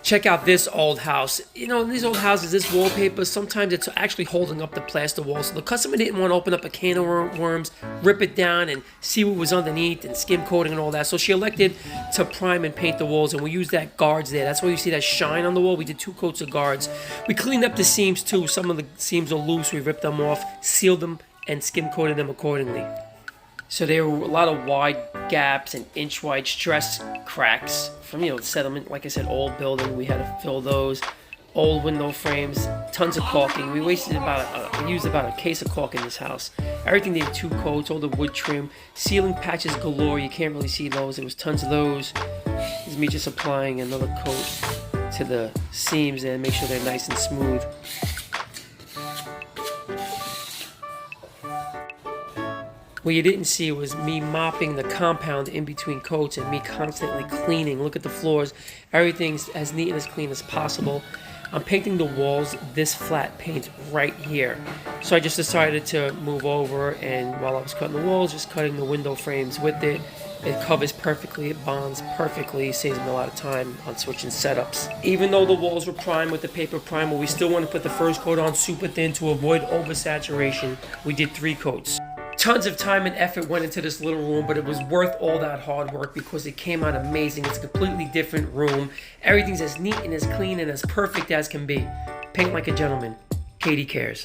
Check out this old house. You know, in these old houses, this wallpaper, sometimes it's actually holding up the plaster wall. So the customer didn't want to open up a can of worms, rip it down, and see what was underneath, and skim coating and all that. So she elected to prime and paint the walls, and we used that gardz there. That's why you see that shine on the wall. We did 2 coats of gardz. We cleaned up the seams too. Some of the seams are loose. We ripped them off, sealed them, and skim coated them accordingly. So there were a lot of wide gaps and inch-wide stress cracks from, you know, settlement. Like I said, old building, we had to fill those. Old window frames, tons of caulking. We wasted we used about a case of caulk in this house. Everything needed 2 coats, all the wood trim. Ceiling patches galore, you can't really see those. There was tons of those. This is me just applying another coat to the seams and make sure they're nice and smooth. What you didn't see was me mopping the compound in between coats and me constantly cleaning. Look at the floors. Everything's as neat and as clean as possible. I'm painting the walls this flat paint right here. So I just decided to move over, and while I was cutting the walls, just cutting the window frames with it. It covers perfectly, it bonds perfectly, saves me a lot of time on switching setups. Even though the walls were primed with the paper primer, we still want to put the first coat on super thin to avoid oversaturation. We did 3 coats. Tons of time and effort went into this little room, but it was worth all that hard work because it came out amazing. It's a completely different room. Everything's as neat and as clean and as perfect as can be. Paint like a gentleman. Katie cares.